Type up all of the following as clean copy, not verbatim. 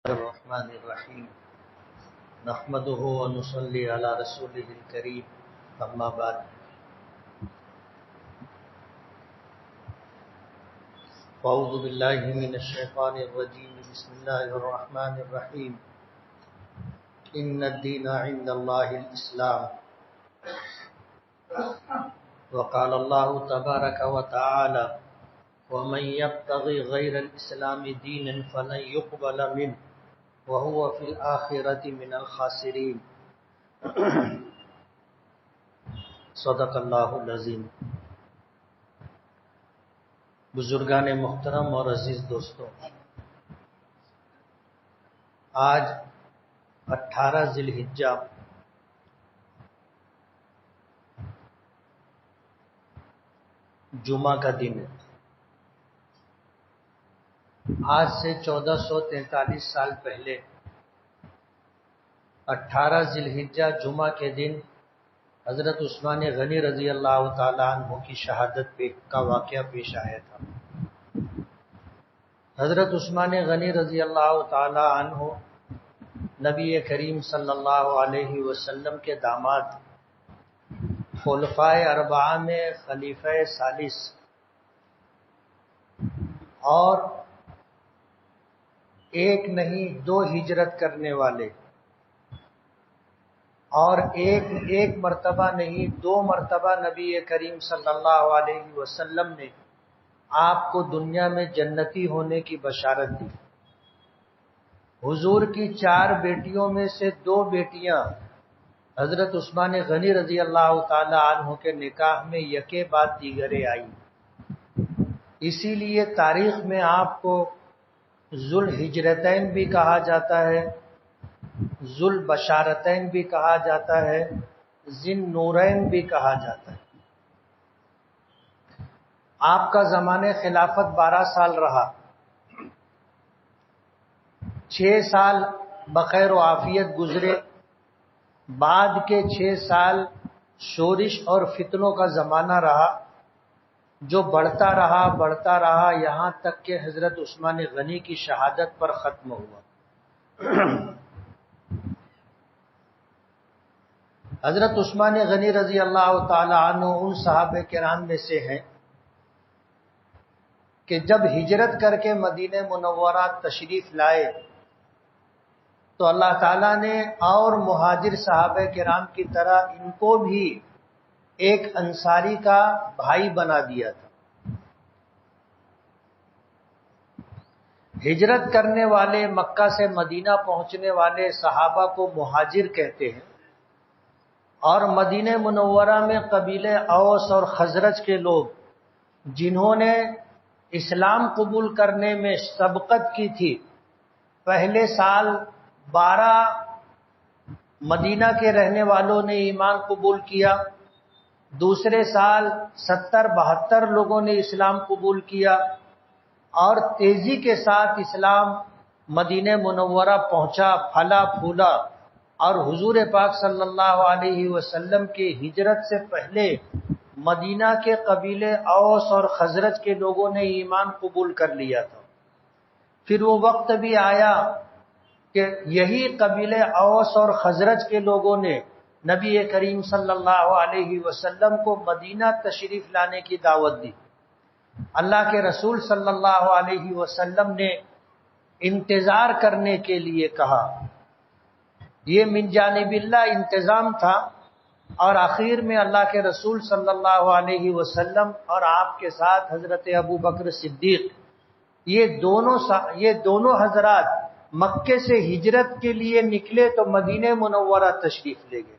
الرحمن الرحیم نحمده ونصلی علی رسوله الکریم اما بعد اعوذ باللہ من الشیطان الرجیم بسم اللہ الرحمن الرحیم ان الدین عند اللہ الاسلام وقال اللہ تبارک وتعالی ومن يبتغي غیر الاسلام دینا فلن يقبل منه وهو فی الآخرۃ من الخاسرین صدق اللہ العظیم۔ بزرگان محترم اور عزیز دوستوں، آج 18 ذی الحجہ جمعہ کا دن ہے۔ آج سے 1443 سال پہلے 18 ذی الحجہ جمعہ کے دن حضرت عثمان غنی رضی اللہ تعالی عنہ کی شہادت کا واقعہ پیش آیا تھا۔ حضرت عثمان غنی رضی اللہ تعالی عنہ نبی کریم صلی اللہ علیہ وسلم کے داماد، خلفائے اربعہ میں خلیفہ ثالث، اور ایک نہیں دو ہجرت کرنے والے، اور ایک مرتبہ نہیں 2 مرتبہ نبی کریم صلی اللہ علیہ وسلم نے آپ کو دنیا میں جنتی ہونے کی بشارت دی۔ حضور کی 4 بیٹیوں میں سے 2 بیٹیاں حضرت عثمان غنی رضی اللہ تعالی عنہ کے نکاح میں یکے بعد دیگرے آئی۔ اسی لیے تاریخ میں آپ کو ذو الحجرتین بھی کہا جاتا ہے، ذو البشارتین بھی کہا جاتا ہے، ذی النورین بھی کہا جاتا ہے۔ آپ کا زمانہ خلافت 12 سال رہا۔ 6 سال بخیر و عافیت گزرے، بعد کے 6 سال شورش اور فتنوں کا زمانہ رہا، جو بڑھتا رہا یہاں تک کہ حضرت عثمان غنی کی شہادت پر ختم ہوا۔ حضرت عثمان غنی رضی اللہ تعالی عنہ ان صحابہ کرام میں سے ہیں کہ جب ہجرت کر کے مدینہ منورہ تشریف لائے تو اللہ تعالیٰ نے اور مہاجر صحابہ کرام کی طرح ان کو بھی ایک انصاری کا بھائی بنا دیا تھا۔ ہجرت کرنے والے، مکہ سے مدینہ پہنچنے والے صحابہ کو مہاجر کہتے ہیں، اور مدینہ منورہ میں قبیلے اوس اور خزرج کے لوگ جنہوں نے اسلام قبول کرنے میں سبقت کی تھی، پہلے سال 12 مدینہ کے رہنے والوں نے ایمان قبول کیا، دوسرے سال 70-72 لوگوں نے اسلام قبول کیا، اور تیزی کے ساتھ اسلام مدینہ منورہ پہنچا، پھلا پھولا، اور حضور پاک صلی اللہ علیہ وسلم کی ہجرت سے پہلے مدینہ کے قبیلے اوس اور خزرج کے لوگوں نے ایمان قبول کر لیا تھا۔ پھر وہ وقت بھی آیا کہ یہی قبیلے اوس اور خزرج کے لوگوں نے نبی کریم صلی اللہ علیہ وسلم کو مدینہ تشریف لانے کی دعوت دی۔ اللہ کے رسول صلی اللہ علیہ وسلم نے انتظار کرنے کے لیے کہا۔ یہ من جانب اللہ انتظام تھا، اور آخر میں اللہ کے رسول صلی اللہ علیہ وسلم اور آپ کے ساتھ حضرت ابو بکر صدیق، یہ دونوں حضرات مکے سے ہجرت کے لیے نکلے تو مدینہ منورہ تشریف لے گئے،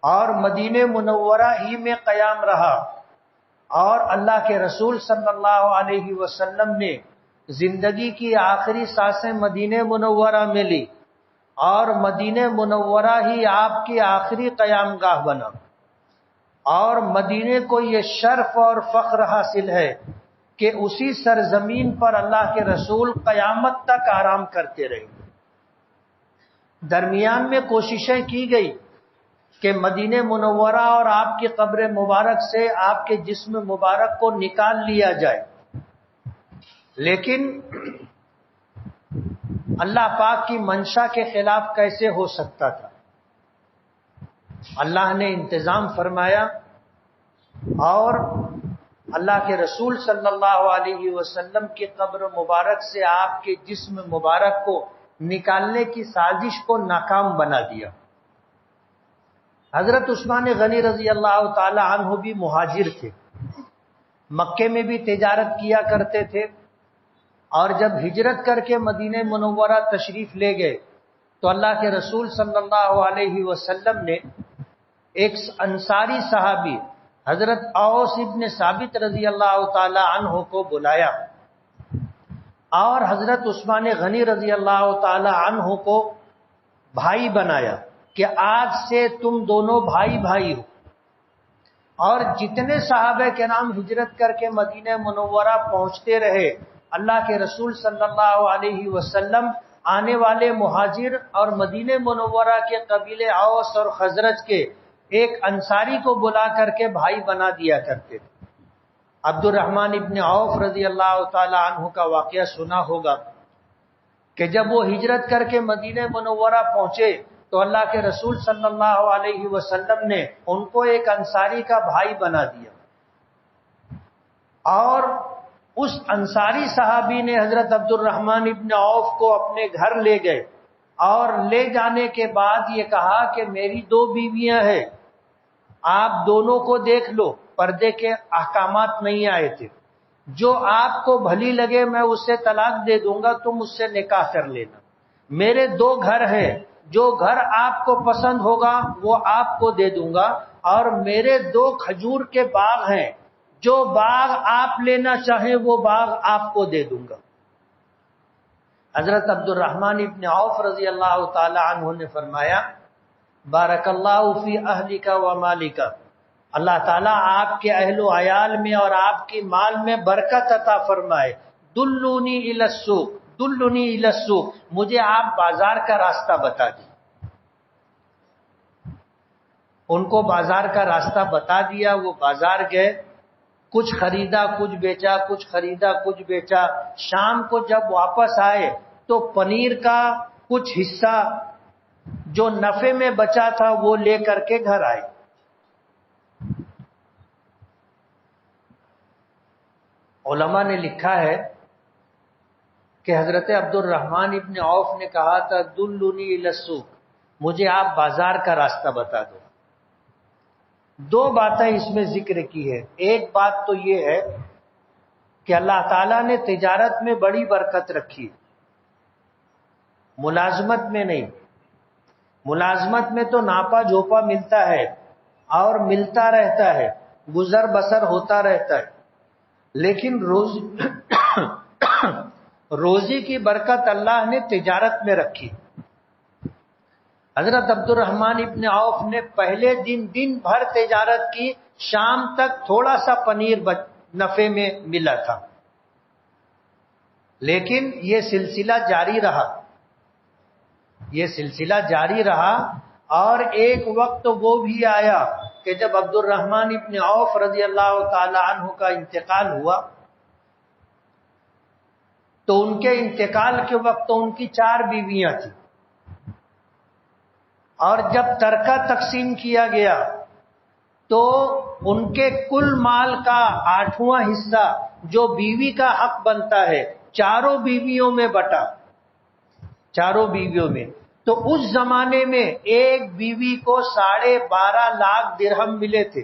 اور مدینہ منورہ ہی میں قیام رہا، اور اللہ کے رسول صلی اللہ علیہ وسلم نے زندگی کی آخری سانسیں مدینہ منورہ میں لی، اور مدینہ منورہ ہی آپ کی آخری قیام گاہ بنا، اور مدینہ کو یہ شرف اور فخر حاصل ہے کہ اسی سرزمین پر اللہ کے رسول قیامت تک آرام کرتے رہے۔ درمیان میں کوششیں کی گئی کہ مدینہ منورہ اور آپ کی قبر مبارک سے آپ کے جسم مبارک کو نکال لیا جائے، لیکن اللہ پاک کی منشا کے خلاف کیسے ہو سکتا تھا؟ اللہ نے انتظام فرمایا اور اللہ کے رسول صلی اللہ علیہ وسلم کی قبر مبارک سے آپ کے جسم مبارک کو نکالنے کی سازش کو ناکام بنا دیا۔ حضرت عثمان غنی رضی اللہ تعالی عنہ بھی مہاجر تھے، مکے میں بھی تجارت کیا کرتے تھے، اور جب ہجرت کر کے مدینہ منورہ تشریف لے گئے تو اللہ کے رسول صلی اللہ علیہ وسلم نے ایک انصاری صحابی حضرت اوس ابن ثابت رضی اللہ تعالی عنہ کو بلایا اور حضرت عثمان غنی رضی اللہ تعالی عنہ کو بھائی بنایا کہ آج سے تم دونوں بھائی بھائی ہو۔ اور جتنے صحابہ کرام ہجرت کر کے مدینہ منورہ پہنچتے رہے، اللہ کے رسول صلی اللہ علیہ وسلم آنے والے مہاجر اور مدینہ منورہ کے قبیلے اوس اور خزرج کے ایک انصاری کو بلا کر کے بھائی بنا دیا کرتے تھے۔ عبد الرحمن ابن عوف رضی اللہ تعالی عنہ کا واقعہ سنا ہوگا کہ جب وہ ہجرت کر کے مدینہ منورہ پہنچے تو اللہ کے رسول صلی اللہ علیہ وسلم نے ان کو ایک انصاری کا بھائی بنا دیا، اور اس انصاری صحابی نے حضرت عبد الرحمن ابن عوف کو اپنے گھر لے گئے، اور لے جانے کے بعد یہ کہا کہ میری 2 بیویاں ہیں، آپ دونوں کو دیکھ لو۔ پردے کے احکامات نہیں آئے تھے، جو آپ کو بھلی لگے میں اسے طلاق دے دوں گا، تم اس سے نکاح کر لینا۔ میرے 2 گھر ہیں، جو گھر آپ کو پسند ہوگا وہ آپ کو دے دوں گا، اور میرے 2 کھجور کے باغ ہیں، جو باغ آپ لینا چاہیں وہ باغ آپ کو دے دوں گا۔ حضرت عبد الرحمن ابن عوف رضی اللہ تعالی عنہ نے فرمایا بارک اللہ فی اہلک و مالک، اللہ تعالیٰ آپ کے اہل و عیال میں اور آپ کی مال میں برکت عطا فرمائے۔ دلونی الی السوق، دلونی الی السوق، مجھے آپ بازار کا راستہ بتا دیں۔ ان کو بازار کا راستہ بتا دیا، وہ بازار گئے، کچھ خریدا کچھ بیچا، کچھ خریدا کچھ بیچا۔ شام کو جب واپس آئے تو پنیر کا کچھ حصہ جو نفع میں بچا تھا وہ لے کر کے گھر آئے۔ علماء نے لکھا ہے کہ حضرت عبد الرحمن ابن عوف نے کہا تھا دلونی الی السوق، مجھے آپ بازار کا راستہ بتا دو۔ 2 باتیں اس میں ذکر کی ہے۔ ایک بات تو یہ ہے کہ اللہ تعالیٰ نے تجارت میں بڑی برکت رکھی، ملازمت میں نہیں۔ ملازمت میں تو ناپا جھوپا ملتا ہے اور ملتا رہتا ہے، گزر بسر ہوتا رہتا ہے، لیکن روزی کی برکت اللہ نے تجارت میں رکھی۔ حضرت عبد الرحمن ابن عوف نے پہلے دن بھر تجارت کی، شام تک تھوڑا سا پنیر نفع میں ملا تھا، لیکن یہ سلسلہ جاری رہا، اور ایک وقت وہ بھی آیا کہ جب عبد الرحمن ابن عوف رضی اللہ تعالی عنہ کا انتقال ہوا تو ان کے انتقال کے وقت ان کی 4 بیویاں تھیں، اور جب ترکہ تقسیم کیا گیا تو ان کے کل مال کا 8واں حصہ جو بیوی کا حق بنتا ہے 4 بیویوں میں بٹا، 4 بیویوں میں۔ تو اس زمانے میں ایک بیوی کو 12.5 لاکھ درہم ملے تھے،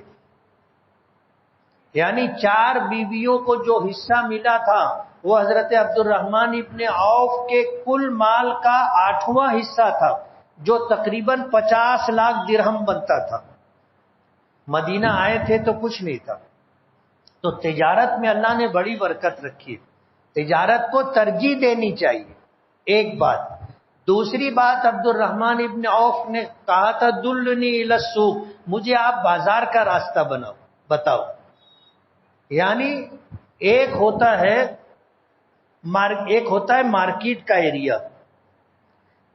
یعنی 4 بیویوں کو جو حصہ ملا تھا وہ حضرت عبد الرحمن ابن عوف کے کل مال کا 8واں حصہ تھا، جو تقریباً 50 لاکھ درہم بنتا تھا۔ مدینہ آئے تھے تو کچھ نہیں تھا۔ تو تجارت میں اللہ نے بڑی برکت رکھی، تجارت کو ترجیح دینی چاہیے، ایک بات۔ دوسری بات، عبد الرحمن ابن عوف نے کہا تھا دلنی الی السوق، مجھے آپ بازار کا راستہ بتاؤ۔ یعنی ایک ہوتا ہے مارکیٹ کا ایریا،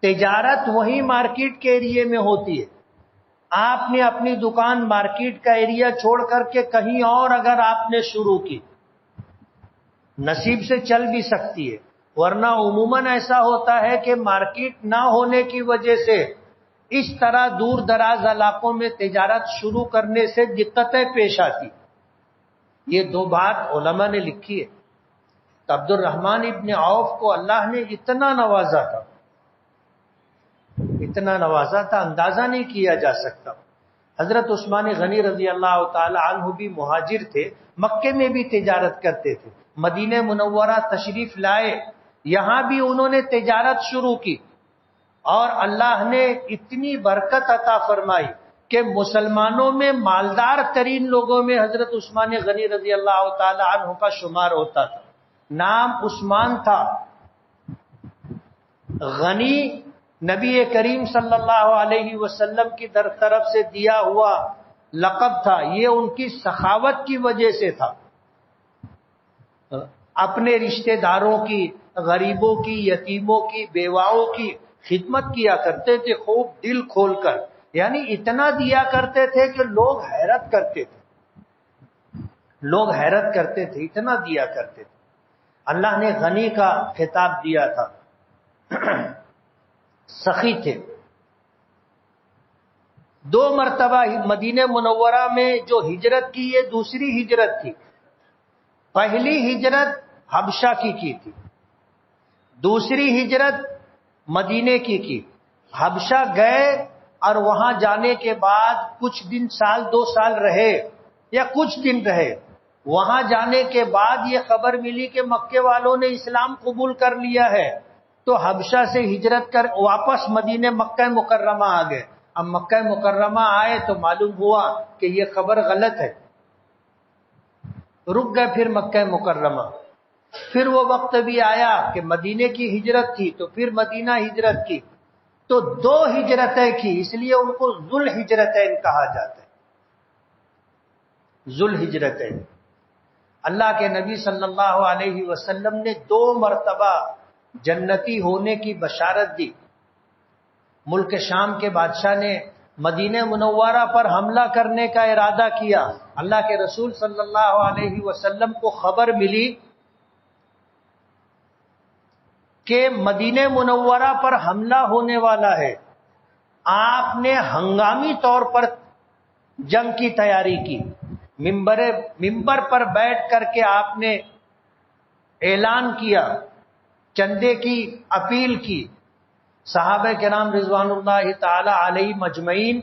تجارت وہی مارکیٹ کے ایریے میں ہوتی ہے۔ آپ نے اپنی دکان مارکیٹ کا ایریا چھوڑ کر کے کہیں اور اگر آپ نے شروع کی، نصیب سے چل بھی سکتی ہے، ورنہ عموماً ایسا ہوتا ہے کہ مارکیٹ نہ ہونے کی وجہ سے اس طرح دور دراز علاقوں میں تجارت شروع کرنے سے دقتیں پیش آتی. یہ دو بات علماء نے لکھی ہے. تو عبد الرحمن ابن عوف کو اللہ نے اتنا نوازا تھا اندازہ نہیں کیا جا سکتا. حضرت عثمان غنی رضی اللہ تعالی عنہ بھی مہاجر تھے، مکے میں بھی تجارت کرتے تھے، مدینہ منورہ تشریف لائے، یہاں بھی انہوں نے تجارت شروع کی، اور اللہ نے اتنی برکت عطا فرمائی کہ مسلمانوں میں مالدار ترین لوگوں میں حضرت عثمان غنی رضی اللہ تعالی عنہ کا شمار ہوتا تھا. نام عثمان تھا، غنی نبی کریم صلی اللہ علیہ وسلم کی طرف سے دیا ہوا لقب تھا. یہ ان کی سخاوت کی وجہ سے تھا. اپنے رشتہ داروں کی، غریبوں کی، یتیموں کی، بیواؤں کی خدمت کیا کرتے تھے خوب دل کھول کر. یعنی اتنا دیا کرتے تھے کہ لوگ حیرت کرتے تھے، اتنا دیا کرتے تھے. اللہ نے غنی کا خطاب دیا تھا. سخی تھے. 2 مرتبہ مدینہ منورہ میں جو ہجرت کی، یہ دوسری ہجرت تھی. پہلی ہجرت حبشہ کی تھی، دوسری ہجرت مدینے کی. حبشہ گئے اور وہاں جانے کے بعد کچھ دن، 2 سال رہے یا کچھ دن رہے. وہاں جانے کے بعد یہ خبر ملی کہ مکے والوں نے اسلام قبول کر لیا ہے، تو حبشہ سے ہجرت کر واپس مدینہ مکہ مکرمہ آ گئے. اب مکہ مکرمہ آئے تو معلوم ہوا کہ یہ خبر غلط ہے، رک گئے پھر مکہ مکرمہ. پھر وہ وقت بھی آیا کہ مدینے کی ہجرت تھی تو پھر مدینہ ہجرت کی. تو 2 ہجرتیں کی، اس لیے ان کو ذوالہجرتین کہا جاتا ہے. ذوالہجرتین. اللہ کے نبی صلی اللہ علیہ وسلم نے 2 مرتبہ جنتی ہونے کی بشارت دی. ملک شام کے بادشاہ نے مدینہ منورہ پر حملہ کرنے کا ارادہ کیا. اللہ کے رسول صلی اللہ علیہ وسلم کو خبر ملی کہ مدینہ منورہ پر حملہ ہونے والا ہے. آپ نے ہنگامی طور پر جنگ کی تیاری کی. ممبر پر بیٹھ کر کے آپ نے اعلان کیا، چندے کی اپیل کی. صحابہ کرام رضوان اللہ تعالی علیہ مجمعین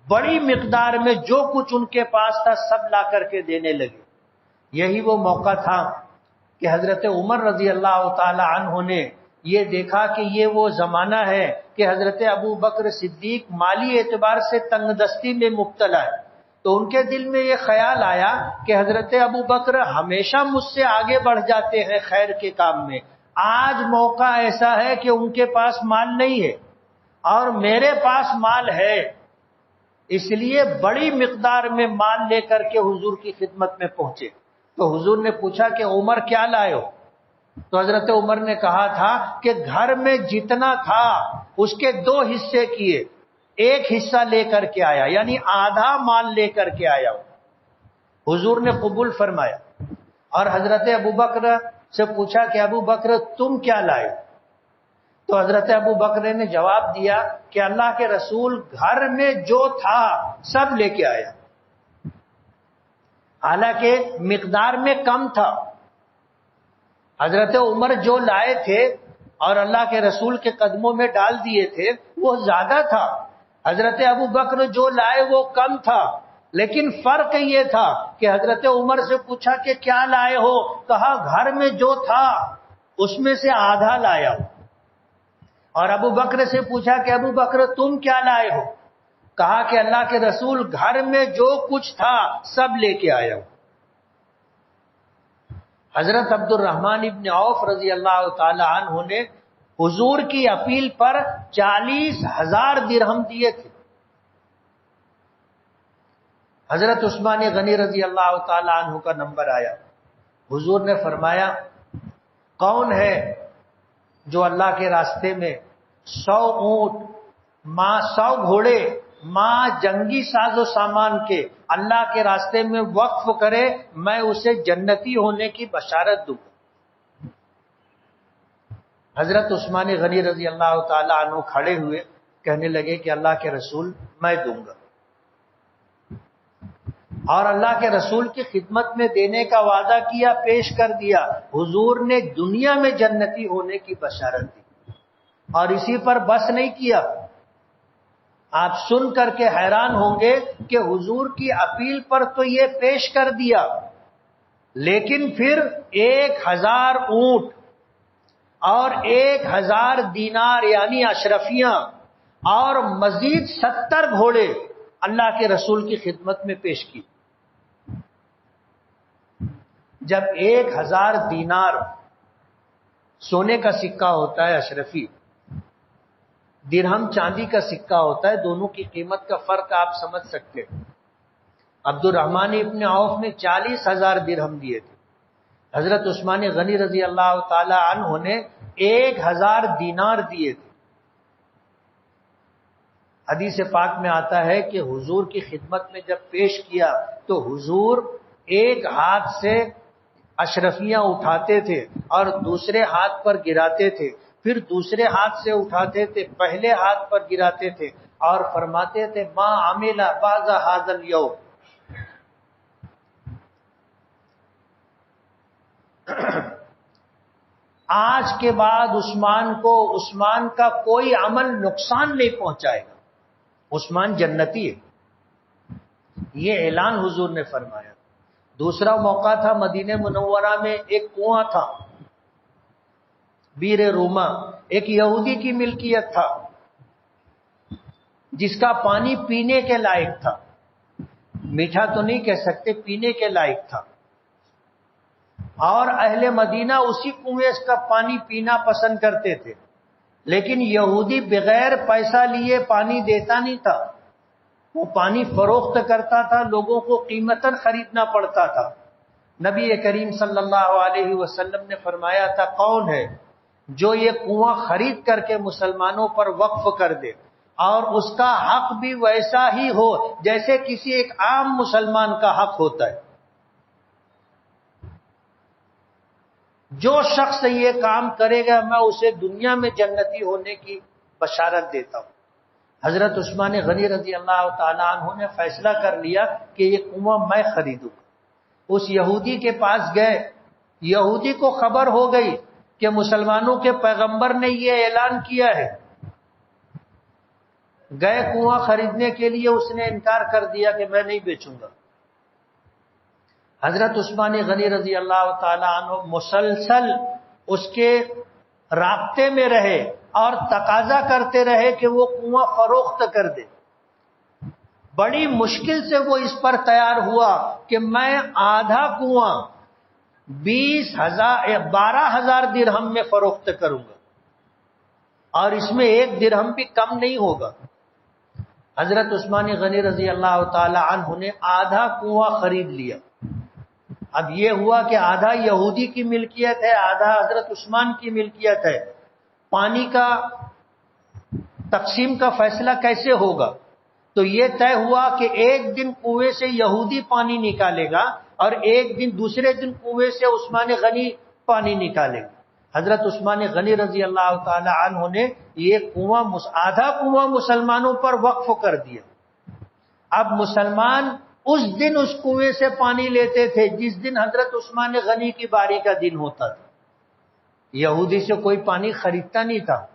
بڑی مقدار میں جو کچھ ان کے پاس تھا سب لا کر کے دینے لگے. یہی وہ موقع تھا کہ حضرت عمر رضی اللہ تعالی عنہ نے یہ دیکھا کہ یہ وہ زمانہ ہے کہ حضرت ابو بکر صدیق مالی اعتبار سے تنگ دستی میں مبتلا ہے. تو ان کے دل میں یہ خیال آیا کہ حضرت ابو بکر ہمیشہ مجھ سے آگے بڑھ جاتے ہیں خیر کے کام میں، آج موقع ایسا ہے کہ ان کے پاس مال نہیں ہے اور میرے پاس مال ہے، اس لیے بڑی مقدار میں مال لے کر کے حضور کی خدمت میں پہنچے. تو حضور نے پوچھا کہ عمر کیا لائے ہو؟ تو حضرت عمر نے کہا تھا کہ گھر میں جتنا تھا اس کے 2 حصے کیے، 1 حصہ لے کر کے آیا، یعنی آدھا مال لے کر کے آیا. حضور نے قبول فرمایا. اور حضرت ابو بکر سے پوچھا کہ ابو بکر تم کیا لائے؟ تو حضرت ابو بکر نے جواب دیا کہ اللہ کے رسول گھر میں جو تھا سب لے کے آیا. حالانکہ مقدار میں کم تھا. حضرت عمر جو لائے تھے اور اللہ کے رسول کے قدموں میں ڈال دیے تھے وہ زیادہ تھا. حضرت ابو بکر جو لائے وہ کم تھا. لیکن فرق یہ تھا کہ حضرت عمر سے پوچھا کہ کیا لائے ہو؟ کہا گھر میں جو تھا اس میں سے آدھا لایا ہو. اور ابو بکر سے پوچھا کہ ابو بکر تم کیا لائے ہو؟ کہا کہ اللہ کے رسول گھر میں جو کچھ تھا سب لے کے آیا ہوں. حضرت عبد الرحمن ابن عوف رضی اللہ تعالی عنہ نے حضور کی اپیل پر 40,000 درہم دیے تھے. حضرت عثمان غنی رضی اللہ تعالی عنہ کا نمبر آیا. حضور نے فرمایا کون ہے جو اللہ کے راستے میں 100 اونٹ، 100 گھوڑے، جنگی ساز و سامان کے اللہ کے راستے میں وقف کرے، میں اسے جنتی ہونے کی بشارت دوں. حضرت عثمان غنی رضی اللہ تعالی عنہ کھڑے ہوئے، کہنے لگے کہ اللہ کے رسول میں دوں گا، اور اللہ کے رسول کی خدمت میں دینے کا وعدہ کیا، پیش کر دیا۔ حضور نے دنیا میں جنتی ہونے کی بشارت دی، اور اسی پر بس نہیں کیا۔ آپ سن کر کے حیران ہوں گے کہ حضور کی اپیل پر تو یہ پیش کر دیا، لیکن پھر 1000 اونٹ اور 1000 دینار یعنی اشرفیاں اور مزید 70 گھوڑے اللہ کے رسول کی خدمت میں پیش کی۔ جب 1000 دینار سونے کا سکہ ہوتا ہے اشرفی، درہم چاندی کا سکہ ہوتا ہے، دونوں کی قیمت کا فرق آپ سمجھ سکتے ہیں۔ عبد الرحمن ابن عوف نے 40,000 درہم دیے تھے، حضرت عثمان غنی رضی اللہ تعالی عنہ نے 1000 دینار دیے تھے۔ حدیث پاک میں آتا ہے کہ حضور کی خدمت میں جب پیش کیا تو حضور ایک ہاتھ سے اشرفیاں اٹھاتے تھے اور دوسرے ہاتھ پر گراتے تھے، پھر دوسرے ہاتھ سے اٹھاتے تھے، پہلے ہاتھ پر گراتے تھے، اور فرماتے تھے ما عمل بعد هذا اليوم، آج کے بعد عثمان کا کوئی عمل نقصان نہیں پہنچائے گا، عثمان جنتی ہے، یہ اعلان حضور نے فرمایا۔ دوسرا موقع تھا مدینہ منورہ میں، ایک کنواں تھا بیر روما، ایک یہودی کی ملکیت تھا، جس کا پانی پینے کے لائق تھا، میٹھا تو نہیں کہہ سکتے، پینے کے لائق تھا، اور اہل مدینہ اسی کنویں کا پانی پینا پسند کرتے تھے، لیکن یہودی بغیر پیسہ لیے پانی دیتا نہیں تھا، وہ پانی فروخت کرتا تھا، لوگوں کو قیمتاً خریدنا پڑتا تھا۔ نبی کریم صلی اللہ علیہ وسلم نے فرمایا تھا کون ہے جو یہ کنواں خرید کر کے مسلمانوں پر وقف کر دے اور اس کا حق بھی ویسا ہی ہو جیسے کسی ایک عام مسلمان کا حق ہوتا ہے۔ جو شخص یہ کام کرے گا میں اسے دنیا میں جنتی ہونے کی بشارت دیتا ہوں۔ حضرت عثمان غنی رضی اللہ تعالیٰ عنہ نے فیصلہ کر لیا کہ یہ کنواں میں خریدوں گا۔ اس یہودی کے پاس گئے، یہودی کو خبر ہو گئی کہ مسلمانوں کے پیغمبر نے یہ اعلان کیا ہے، گئے کنواں خریدنے کے لیے، اس نے انکار کر دیا کہ میں نہیں بیچوں گا۔ حضرت عثمان غنی رضی اللہ تعالی عنہ مسلسل اس کے رابطے میں رہے اور تقاضا کرتے رہے کہ وہ کنواں فروخت کر دے۔ بڑی مشکل سے وہ اس پر تیار ہوا کہ میں آدھا کنواں 12,000 درہم میں فروخت کروں گا، اور اس میں 1 درہم بھی کم نہیں ہوگا۔ حضرت عثمان غنی رضی اللہ تعالی عنہ نے آدھا کنواں خرید لیا۔ اب یہ ہوا کہ آدھا یہودی کی ملکیت ہے، آدھا حضرت عثمان کی ملکیت ہے، پانی کا تقسیم کا فیصلہ کیسے ہوگا؟ تو یہ طے ہوا کہ ایک دن کنویں سے یہودی پانی نکالے گا اور ایک دن دوسرے دن کنویں سے عثمان غنی پانی نکالے گا۔ حضرت عثمان غنی رضی اللہ تعالی عنہ نے یہ کنواں آدھا کنواں مسلمانوں پر وقف کر دیا۔ اب مسلمان اس دن اس کنویں سے پانی لیتے تھے جس دن حضرت عثمان غنی کی باری کا دن ہوتا تھا۔ یہودی سے کوئی پانی خریدتا نہیں تھا،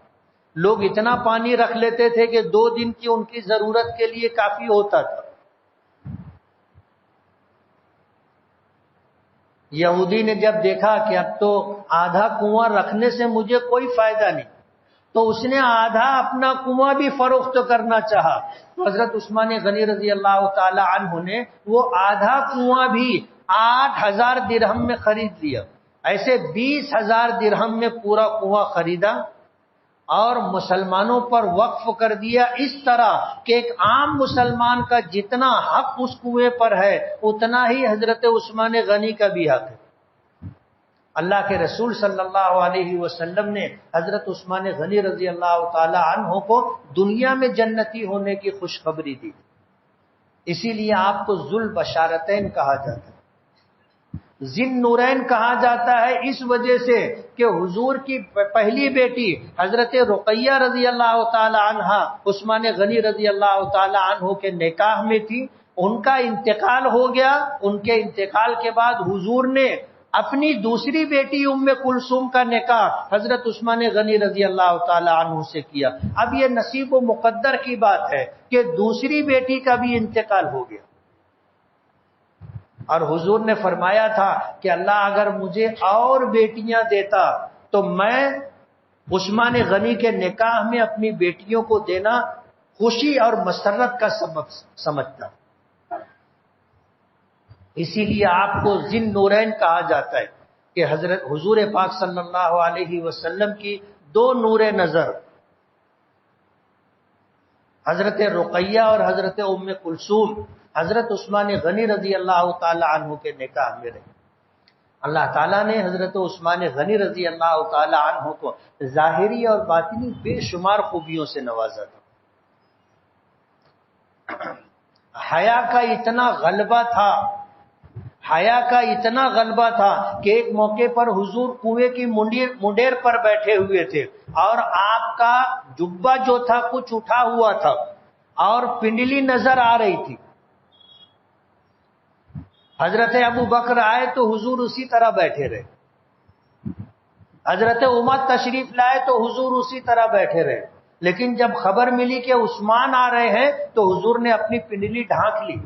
لوگ اتنا پانی رکھ لیتے تھے کہ 2 دن کی ان کی ضرورت کے لیے کافی ہوتا تھا۔ یہودی نے جب دیکھا کہ اب تو آدھا کنواں رکھنے سے مجھے کوئی فائدہ نہیں، تو اس نے آدھا اپنا کنواں بھی فروخت کرنا چاہا، تو حضرت عثمان غنی رضی اللہ تعالی عنہ نے وہ آدھا کنواں بھی 8,000 درہم میں خرید لیا۔ ایسے 20,000 درہم میں پورا کنواں خریدا اور مسلمانوں پر وقف کر دیا، اس طرح کہ ایک عام مسلمان کا جتنا حق اس کنویں پر ہے اتنا ہی حضرت عثمان غنی کا بھی حق ہے۔ اللہ کے رسول صلی اللہ علیہ وسلم نے حضرت عثمان غنی رضی اللہ تعالی عنہ کو دنیا میں جنتی ہونے کی خوشخبری دی، اسی لیے آپ کو ذوالبشارتین کہا جاتا ہے۔ ذن نورین کہا جاتا ہے اس وجہ سے کہ حضور کی پہلی بیٹی حضرت رقیہ رضی اللہ تعالی عنہا عثمان غنی رضی اللہ تعالی عنہ کے نکاح میں تھی، ان کا انتقال ہو گیا۔ ان کے انتقال کے بعد حضور نے اپنی دوسری بیٹی ام کلثوم کا نکاح حضرت عثمان غنی رضی اللہ تعالی عنہ سے کیا۔ اب یہ نصیب و مقدر کی بات ہے کہ دوسری بیٹی کا بھی انتقال ہو گیا، اور حضور نے فرمایا تھا کہ اللہ اگر مجھے اور بیٹیاں دیتا تو میں عثمان غنی کے نکاح میں اپنی بیٹیوں کو دینا خوشی اور مسرت کا سبب سمجھتا۔ اسی لیے آپ کو ذن نورین کہا جاتا ہے کہ حضرت حضور پاک صلی اللہ علیہ وسلم کی دو نور نظر حضرت رقیہ اور حضرت ام کلثوم حضرت عثمان غنی رضی اللہ تعالی عنہ کے نکاح میں رہے۔ اللہ تعالیٰ نے حضرت عثمان غنی رضی اللہ تعالی عنہ کو ظاہری اور باطنی بے شمار خوبیوں سے نوازا تھا۔ حیا کا اتنا غلبہ تھا، حیا کا اتنا غلبہ تھا کہ ایک موقع پر حضور کنویں کی منڈیر پر بیٹھے ہوئے تھے اور آپ کا جبہ جو تھا کچھ اٹھا ہوا تھا اور پنڈلی نظر آ رہی تھی۔ حضرت ابو بکر آئے تو حضور اسی طرح بیٹھے رہے، حضرت عمر تشریف لائے تو حضور اسی طرح بیٹھے رہے، لیکن جب خبر ملی کہ عثمان آ رہے ہیں تو حضور نے اپنی پنڈلی ڈھانک لی۔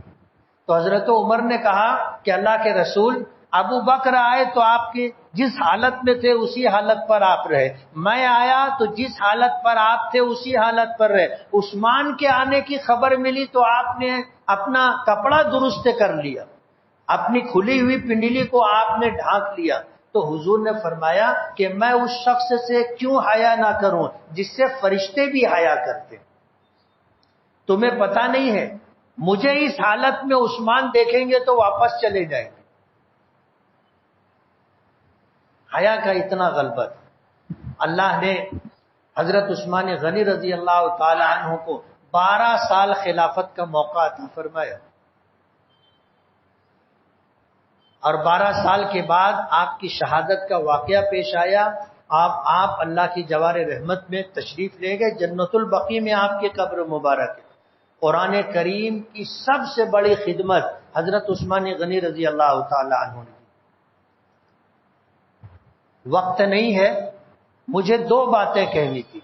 تو حضرت عمر نے کہا کہ اللہ کے رسول، ابو بکر آئے تو آپ کی جس حالت میں تھے اسی حالت پر آپ رہے، میں آیا تو جس حالت پر آپ تھے اسی حالت پر رہے، عثمان کے آنے کی خبر ملی تو آپ نے اپنا کپڑا درست کر لیا، اپنی کھلی ہوئی پنڈلی کو آپ نے ڈھانک لیا۔ تو حضور نے فرمایا کہ میں اس شخص سے کیوں حیا نہ کروں جس سے فرشتے بھی حیا کرتے؟ تمہیں پتہ نہیں ہے مجھے اس حالت میں عثمان دیکھیں گے تو واپس چلے جائیں گے۔ حیا کا اتنا غلبہ تھا۔ اللہ نے حضرت عثمان غنی رضی اللہ تعالی عنہ کو 12 سال خلافت کا موقع عطا فرمایا، اور 12 سال کے بعد آپ کی شہادت کا واقعہ پیش آیا۔ آپ اللہ کی جوار رحمت میں تشریف لے گئے، جنت البقیع میں آپ کی قبر مبارک ہے۔ قرآن کریم کی سب سے بڑی خدمت حضرت عثمان غنی رضی اللہ تعالی عنہ نے کی۔ وقت نہیں ہے، مجھے 2 باتیں کہنی تھی،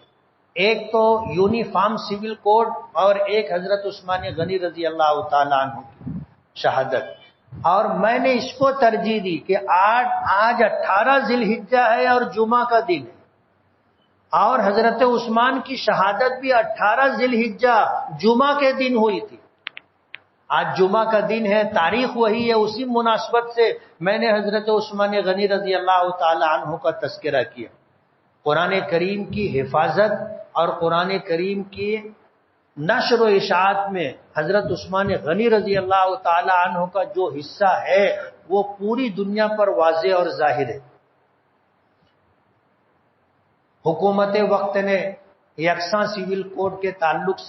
ایک تو یونیفارم سول کوڈ اور ایک حضرت عثمان غنی رضی اللہ تعالی عنہ کی شہادت، اور میں نے اس کو ترجیح دی کہ آج 18 ذی الحجہ ہے اور جمعہ کا دن ہے، اور حضرت عثمان کی شہادت بھی 18 ذی الحجہ جمعہ کے دن ہوئی تھی۔ آج جمعہ کا دن ہے، تاریخ وہی ہے، اسی مناسبت سے میں نے حضرت عثمان غنی رضی اللہ تعالی عنہ کا تذکرہ کیا۔ قرآن کریم کی حفاظت اور قرآن کریم کی نشر و اشاعت میں حضرت عثمان غنی رضی اللہ تعالی عنہ کا جو حصہ ہے وہ پوری دنیا پر واضح اور ظاہر ہے۔ حکومت وقت نے یکساں سول کوڈ کے تعلق سے